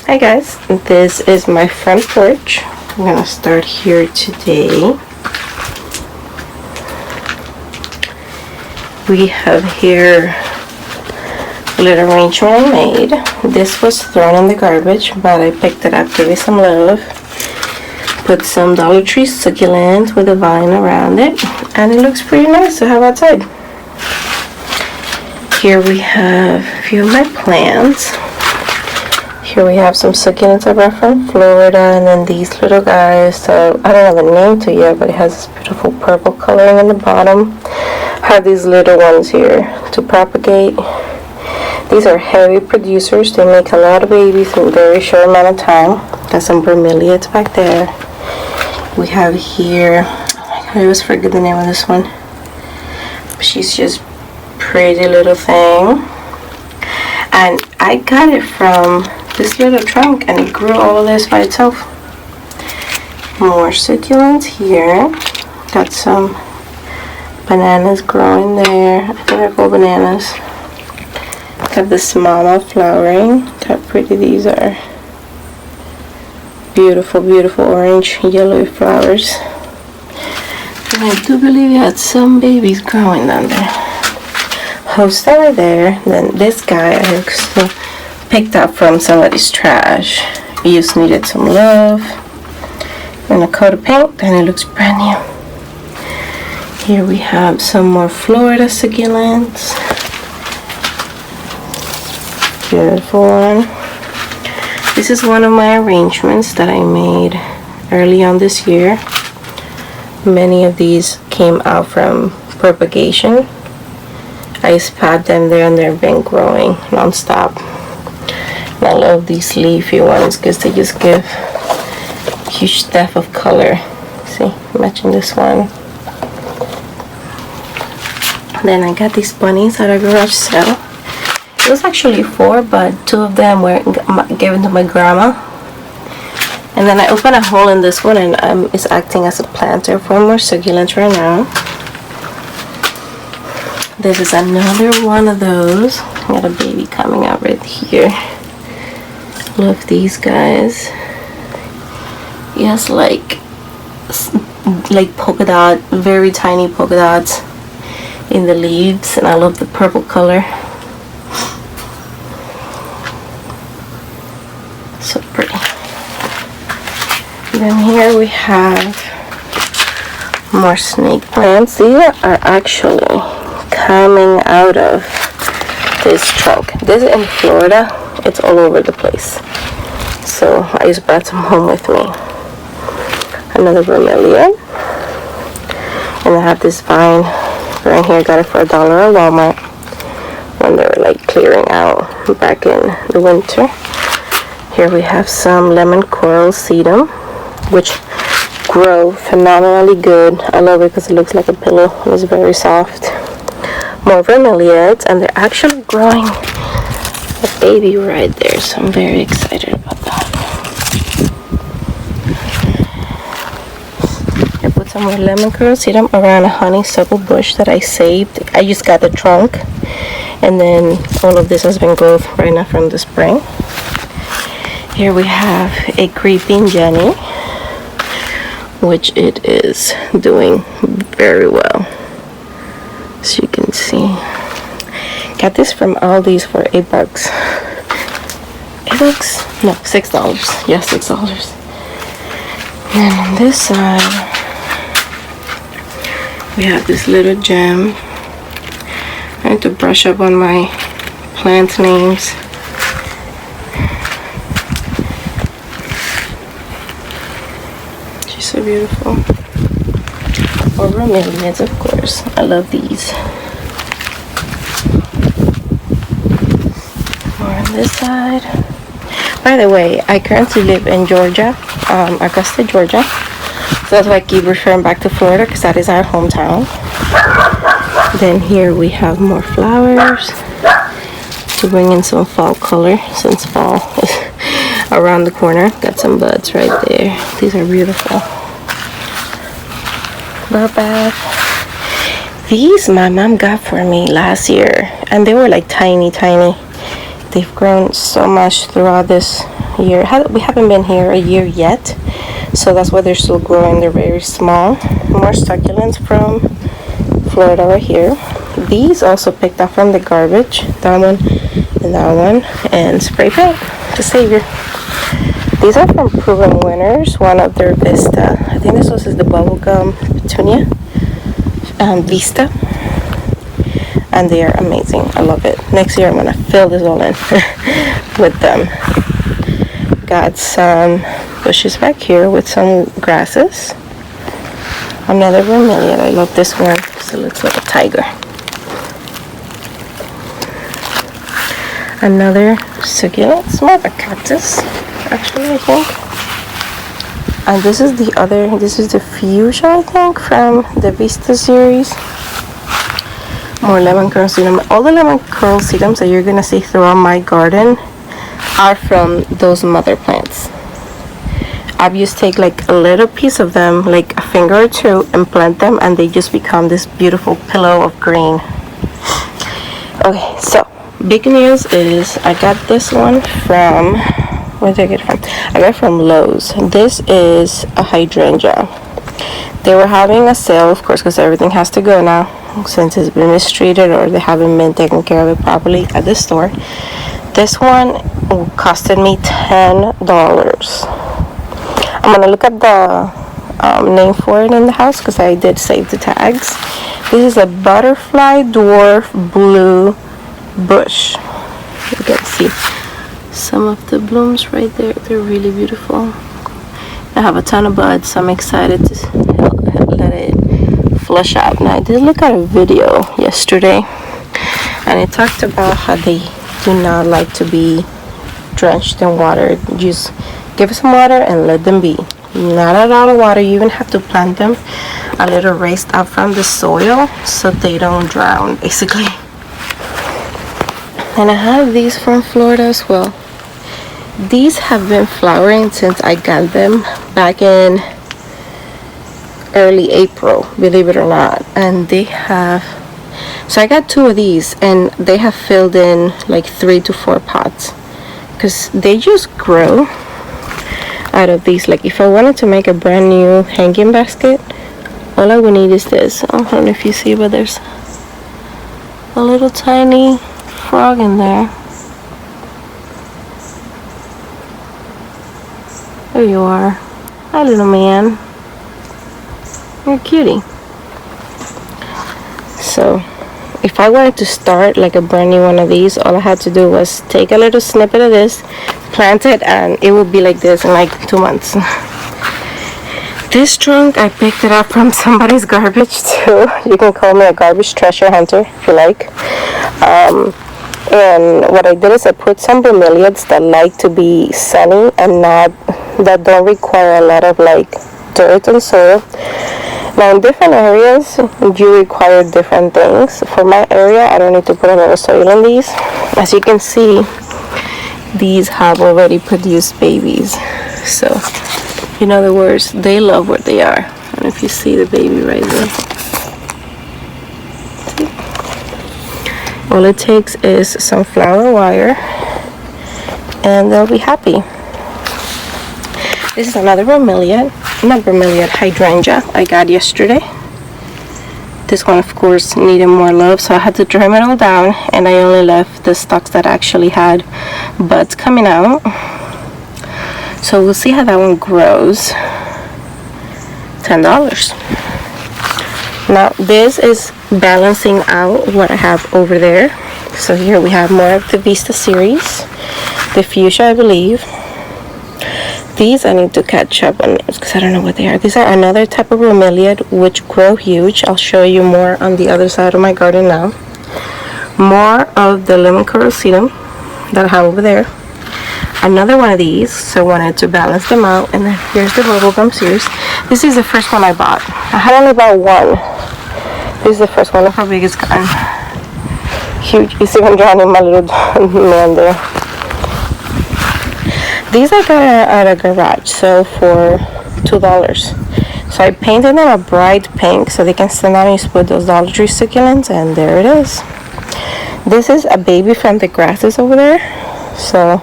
Hi guys, this is my front porch. I'm gonna start here today. We have here a little arrangement I made. This was thrown in the garbage, but I picked it up, gave it some love. Put some Dollar Tree succulent with a vine around it, and it looks pretty nice to have outside. Here we have a few of my plants. Here we have some succulents I brought from Florida, and then these little guys. So I don't have a name to yet, but it has this beautiful purple coloring in the bottom. I have these little ones here to propagate. These are heavy producers. They make a lot of babies in a very short amount of time. Got some bromeliads back there. We have here, oh my god, I always forget the name of this one. She's just pretty little thing. And I got it from this little trunk, and it grew all of this by itself. More succulents here. Got some bananas growing there. I think they're called bananas. Got this mama flowering. Look how pretty these are. Beautiful, beautiful orange, yellow flowers. And I do believe you had some babies growing down there. Hosts that are there. Then this guy I also picked up from somebody's trash. He just needed some love and a coat of paint, and it looks brand new. Here we have some more Florida succulents. Beautiful one. This is one of my arrangements that I made early on this year. Many of these came out from propagation. I just pat them there, and they've been growing non-stop. And I love these leafy ones because they just give huge depth of color. See, matching this one. Then I got these bunnies at a garage sale. It was actually 4, but 2 of them were given to my grandma. And then I opened a hole in this one, and it's acting as a planter for more succulents right now. This is another one of those. I got a baby coming out right here. Love these guys. He has like polka dot, very tiny polka dots in the leaves, and I love the purple color. So pretty. Then here we have more snake plants. These are actually coming out of this trunk. This is in Florida. It's all over the place. So I just brought some home with me. Another bromeliad. And I have this vine right here. Got it for $1 at Walmart when they were like clearing out back in the winter. Here we have some lemon coral sedum, which grow phenomenally good. I love it because it looks like a pillow. It's very soft. More bromeliads, and they're actually growing a baby right there, so I'm very excited about that. I put some more lemon coral sedum around a honeysuckle bush that I saved. I just got the trunk, and then all of this has been growth right now from the spring. Here we have a creeping Jenny, which it is doing very well, as you can see. Got this from Aldi's for $8. $8? No, $6. Yeah, $6. And on this side, we have this little gem. I need to brush up on my plant names. She's so beautiful. Or bromeliads, of course. I love these. More on this side. By the way, I currently live in Georgia, Augusta, Georgia. So that's why I keep referring back to Florida, because that is our hometown. Then here we have more flowers to bring in some fall color, since fall is around the corner. Got some buds right there. These are beautiful. Burbath. These my mom got for me last year, and they were like tiny They've grown so much throughout this year. We haven't been here a year yet, so that's why they're still growing. They're very small. More succulents from Florida right here. These also picked up from the garbage. That one and that one. And spray paint to Savior. These are from Proven Winners, one of their Vista. I think this was the bubblegum petunia. Vista. And they are amazing. I love it. Next year I'm going to fill this all in with them. Got some bushes back here with some grasses. Another vermilion. I love this one because it looks like a tiger. Another succulent. It's more of a cactus, actually, I think. And this is the fuchsia, I think, from the Vista series. More lemon curl sedum. All the lemon curl sedums that you're gonna see throughout my garden are from those mother plants. I've just take like a little piece of them, like a finger or two, and plant them, and they just become this beautiful pillow of green. Okay, so big news is I got this one from, where did I get it from? I got it from Lowe's. This is a hydrangea. They were having a sale, of course, because everything has to go now since it's been mistreated or they haven't been taking care of it properly at the store. This one costed me $10. I'm gonna look up the name for it in the house because I did save the tags. This is a butterfly dwarf blue bush. You can see some of the blooms right there. They're really beautiful. I have a ton of buds, so I'm excited to let it flush out. Now I did look at a video yesterday, and it talked about how they do not like to be drenched in water. Just give it some water and let them be. Not a lot of water. You even have to plant them a little raised up from the soil so they don't drown, basically. And I have these from Florida as well. These have been flowering since I got them back in early April, believe it or not. And they have, so I got 2 of these, and they have filled in like 3 to 4 pots because they just grow out of these. Like if I wanted to make a brand new hanging basket, all I would need is this. I don't know if you see, but there's a little tiny frog in there. There you are. Hi, little man. You're a cutie. So, if I wanted to start like a brand new one of these, all I had to do was take a little snippet of this, plant it, and it would be like this in like 2 months. This trunk, I picked it up from somebody's garbage too. You can call me a garbage treasure hunter if you like. And what I did is I put some bromeliads that like to be sunny and that don't require a lot of like dirt and soil. Now in different areas you require different things. For my area, I don't need to put a lot of soil in these. As you can see, these have already produced babies. So in other words, they love where they are. And if you see the baby right there, all it takes is some flower wire and they'll be happy. This is another hydrangea I got yesterday. This one, of course, needed more love, so I had to trim it all down, and I only left the stalks that actually had buds coming out. So we'll see how that one grows. $10. Now this is balancing out what I have over there. So here we have more of the Vista series, the fuchsia, I believe. These I need to catch up on because I don't know what they are. These are another type of bromeliad which grow huge. I'll show you more on the other side of my garden now. More of the lemon curl sedum that I have over there. Another one of these, so I wanted to balance them out. And then here's the bubblegum series. This is the first one I bought. I had only bought one. This is the first one. Look how big it's gotten. Huge. It's even drowning my little man there. These I got at a garage sale for $2. So I painted them a bright pink so they can stand out and just put those Dollar Tree succulents, and there it is. This is a baby from the grasses over there. So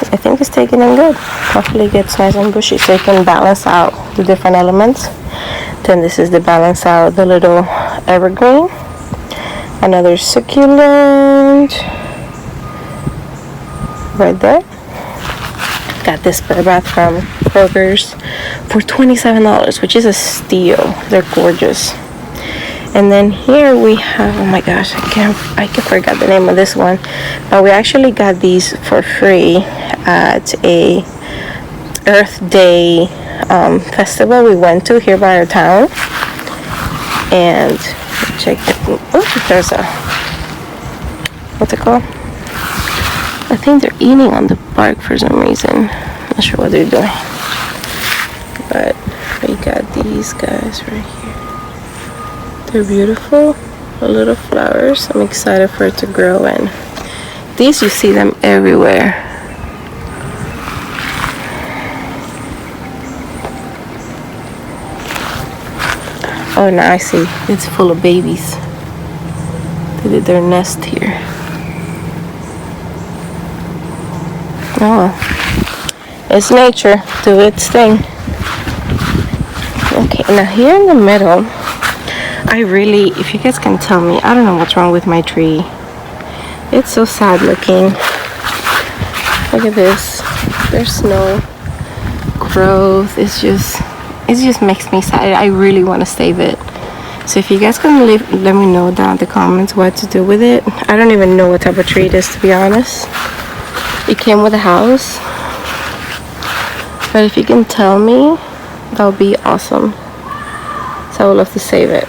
I think it's taking in good. Hopefully it gets nice and bushy so it can balance out the different elements. Then this is to balance out the little evergreen. Another succulent right there. Got this bird bath from Kroger's for $27, which is a steal. They're gorgeous. And then here we have, oh my gosh, I forgot the name of this one, but we actually got these for free at a Earth Day festival we went to here by our town. And check it. Oh, there's a, what's it called? I think they're eating on the bark for some reason. Not sure what they're doing. But we got these guys right here. They're beautiful, little flowers. I'm excited for it to grow, and these, you see them everywhere. Oh, now I see. It's full of babies. They did their nest here. Oh well. It's nature. Do its thing. Okay, now here in the middle, I really, if you guys can tell me, I don't know what's wrong with my tree. It's so sad looking. Look at this. There's no growth. It just makes me sad. I really want to save it. So if you guys can let me know down in the comments what to do with it. I don't even know what type of tree it is, to be honest. It came with a house. But if you can tell me, that would be awesome. So I would love to save it.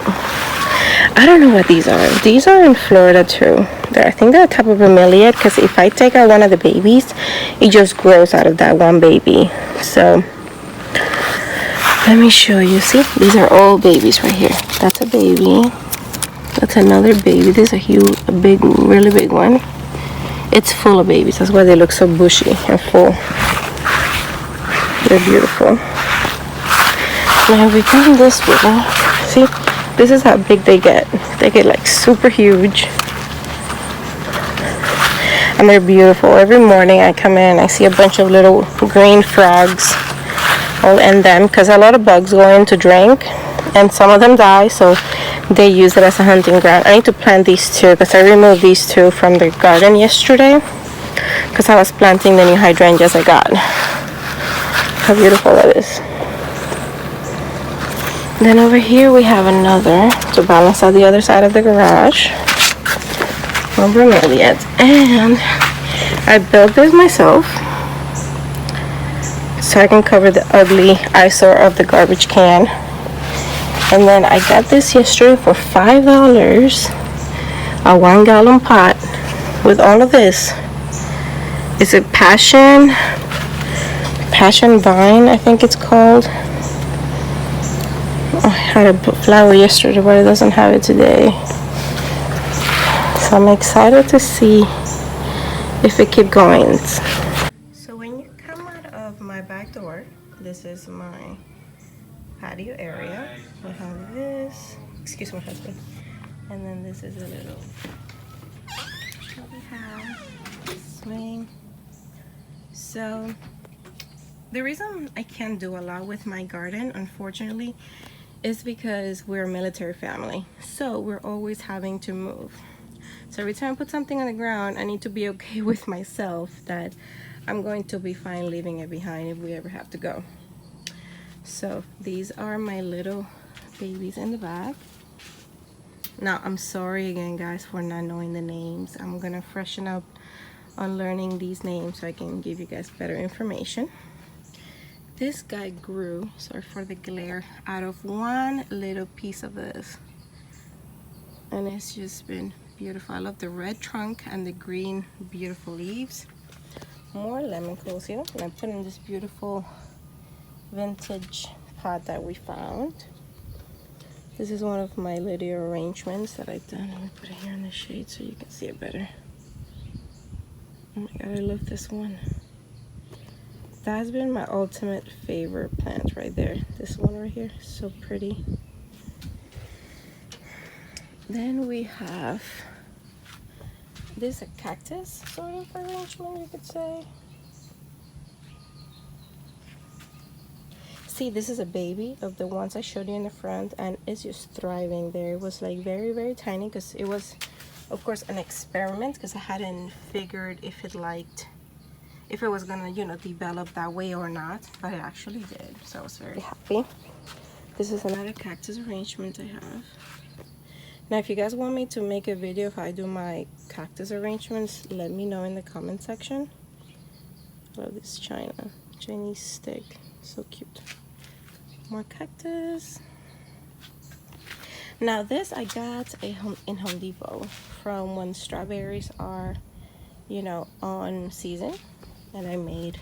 I don't know what these are. These are in Florida too. I think they're a type of bromeliad, because if I take out one of the babies, it just grows out of that one baby. So let me show you. See, these are all babies right here. That's a baby. That's another baby. This is a huge, really big one. It's full of babies. That's why they look so bushy and full. They're beautiful. Now we bring this with them. See, this is how big they get. They get like super huge. And they're beautiful. Every morning I come in, I see a bunch of little green frogs all in them, because a lot of bugs go in to drink, and some of them die, so they use it as a hunting ground. I need to plant these two, because I removed these two from the garden yesterday, because I was planting the new hydrangeas I got. How beautiful that is. Then over here we have another to balance out the other side of the garage. More bromeliads. And I built this myself so I can cover the ugly eyesore of the garbage can. And then I got this yesterday for $5. A 1 gallon pot with all of this. It's a passion vine, I think it's called. I had a flower yesterday, but it doesn't have it today. So I'm excited to see if it keeps going. So when you come out of my back door, this is my patio area. We have this, excuse my husband, and then this is a little, we have swing. So the reason I can't do a lot with my garden, unfortunately, is because we're a military family. So we're always having to move. So every time I put something on the ground, I need to be okay with myself that I'm going to be fine leaving it behind if we ever have to go. So these are my little babies in the back. Now I'm sorry again guys for not knowing the names. I'm gonna freshen up on learning these names so I can give you guys better information. This guy grew, sorry for the glare, out of one little piece of this, and it's just been beautiful. I love the red trunk and the green beautiful leaves. More lemon cloves here, and I put in this beautiful vintage pot that we found. This is one of my little arrangements that I've done. Let me put it here in the shade so you can see it better. Oh my god, I love this one. That's been my ultimate favorite plant right there. This one right here, so pretty. Then we have This is a cactus sort of arrangement, you could say. See, this is a baby of the ones I showed you in the front, and it's just thriving there. It was like very, very tiny because it was, of course, an experiment because I hadn't figured if it was gonna, you know, develop that way or not, but it actually did. So I was very happy. This is another cactus arrangement I have. Now, if you guys want me to make a video if I do my cactus arrangements, let me know in the comment section. I love this Chinese stick, so cute. More cactus. Now this I got in Home Depot from when strawberries are, you know, on season, and I made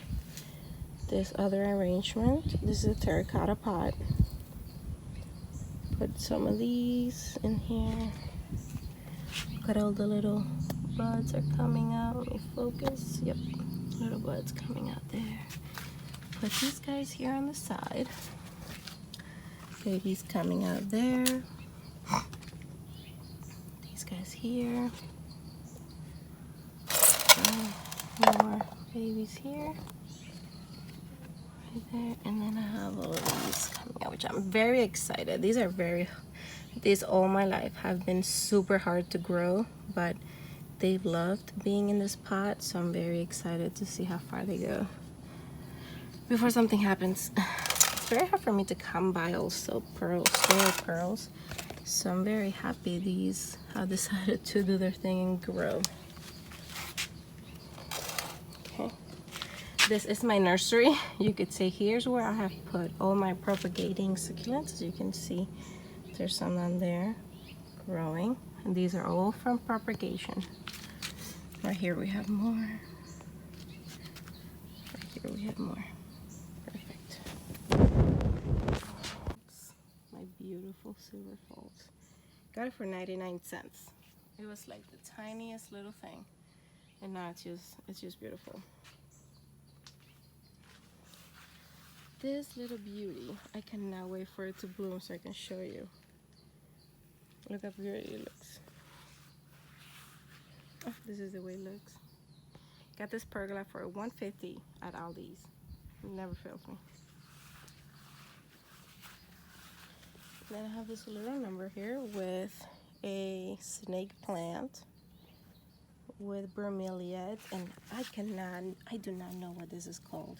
this other arrangement. This is a terracotta pot. Put some of these in here. Look at all the little buds are coming out. Let me focus. Yep, little buds coming out there. Put these guys here on the side. Babies coming out there. These guys here. More babies here. Right there. And then I have all of these coming out, which I'm very excited. These all my life have been super hard to grow, but they've loved being in this pot, so I'm very excited to see how far they go before something happens. It's very hard for me to come by also stray pearls, so I'm very happy these have decided to do their thing and grow. Okay, this is my nursery. You could say here's where I have put all my propagating succulents. As you can see, there's some on there growing, and these are all from propagation. Right here we have more. Right here we have more. Perfect. My beautiful silver falls. Got it for 99 cents. It was like the tiniest little thing, and now it's just beautiful. This little beauty, I cannot wait for it to bloom so I can show you. Look how pretty it looks. Oh, this is the way it looks. Got this pergola for $1.50 at Aldi's. It never fails me. Then I have this little number here with a snake plant with bromeliads, and I do not know what this is called.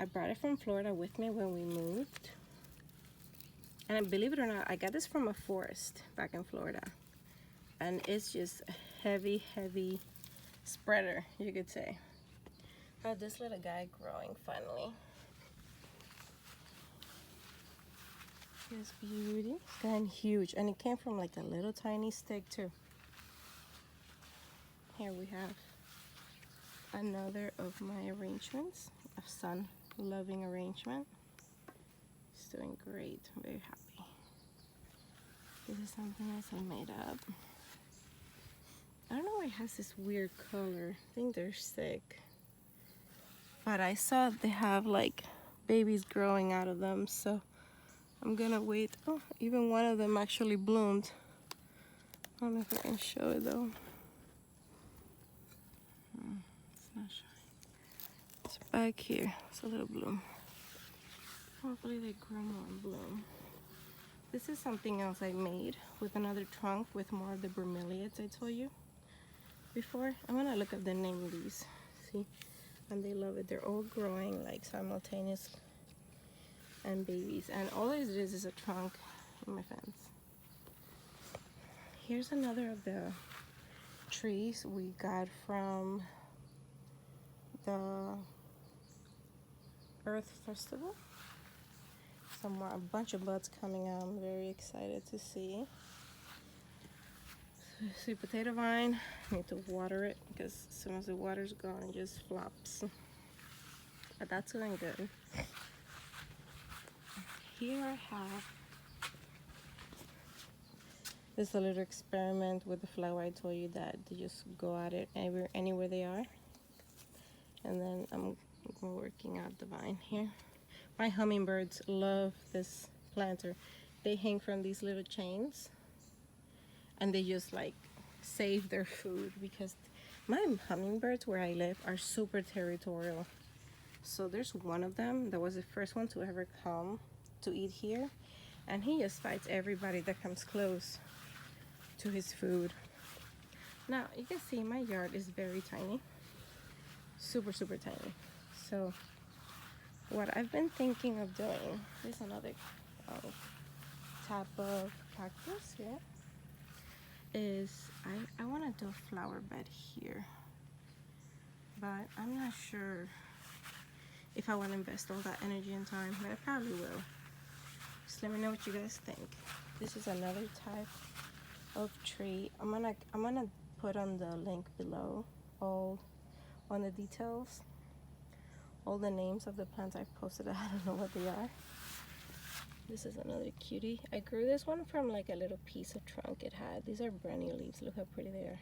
I brought it from Florida with me when we moved. And believe it or not, I got this from a forest back in Florida. And it's just a heavy, heavy spreader, you could say. Got this little guy growing finally. This beauty. It's gotten huge. And it came from like a little tiny stick too. Here we have another of my arrangements. A sun-loving arrangement. It's doing great. I'm very happy. This is something else I made up. I don't know why it has this weird color. I think they're sick. But I saw they have like babies growing out of them, so I'm gonna wait. Oh, even one of them actually bloomed. I don't know if I can show it though. It's not showing. It's back here. It's a little bloom. Hopefully they grow more and bloom. This is something else I made with another trunk with more of the bromeliads I told you before. I'm gonna look up the name of these. See, and they love it. They're all growing like simultaneous and babies. And all it is a trunk in my fence. Here's another of the trees we got from the Earth Festival. A bunch of buds coming out. I'm very excited to see. Sweet potato vine. I need to water it because as soon as the water's gone, it just flops. But that's doing good. Here I have this little experiment with the flower. I told you that they just go at it anywhere they are. And then I'm working out the vine here. My hummingbirds love this planter. They hang from these little chains and they just like save their food, because my hummingbirds where I live are super territorial. So there's one of them that was the first one to ever come to eat here, and he just fights everybody that comes close to his food. Now you can see my yard is very tiny, super tiny. So what I've been thinking of doing is another type of cactus here, is I want to do a flower bed here, but I'm not sure if I want to invest all that energy and time, but I probably will. Just let me know what you guys think. This is another type of tree. I'm gonna put on the link below all on the details, all the names of the plants I posted. I don't know what they are. This is another cutie. I grew this one from like a little piece of trunk it had. These are brand new leaves. Look how pretty they are.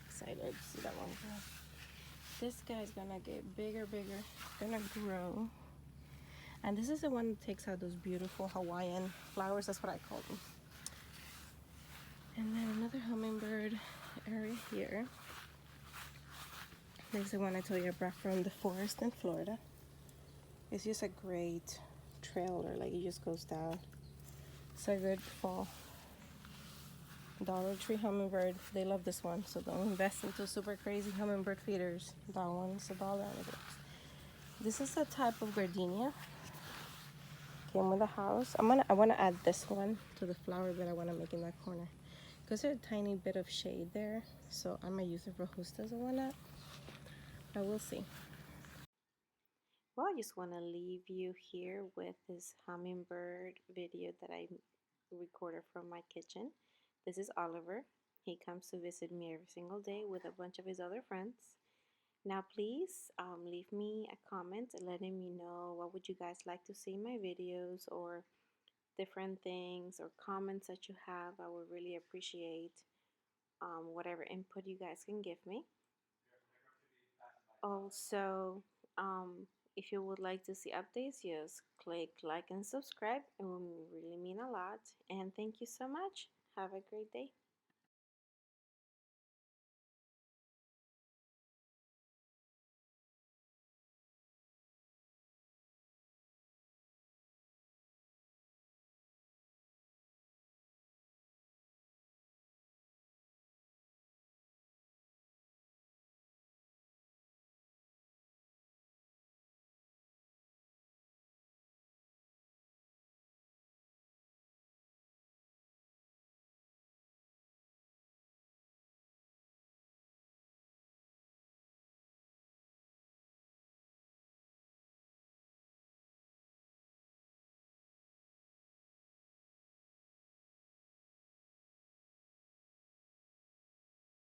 Excited to see that one grow. This guy's gonna get bigger, gonna grow. And this is the one that takes out those beautiful Hawaiian flowers. That's what I call them. And then another hummingbird area here. There's the one I told you I brought from the forest in Florida. It's just a great trailer, like it just goes down. It's a good fall. Dollar Tree hummingbird. They love this one, so don't invest into super crazy hummingbird feeders. That one's $1. This is a type of gardenia. Came with a house. I want to add this one to the flower bed I want to make in that corner, because there's a tiny bit of shade there, so I might use it for hostas or whatnot, but we'll see. Well, I just want to leave you here with this hummingbird video that I recorded from my kitchen. This is Oliver. He comes to visit me every single day with a bunch of his other friends. Now please leave me a comment letting me know what would you guys like to see in my videos, or different things or comments that you have. I would really appreciate whatever input you guys can give me. Also, if you would like to see updates, just click like and subscribe. It will really mean a lot. And thank you so much. Have a great day.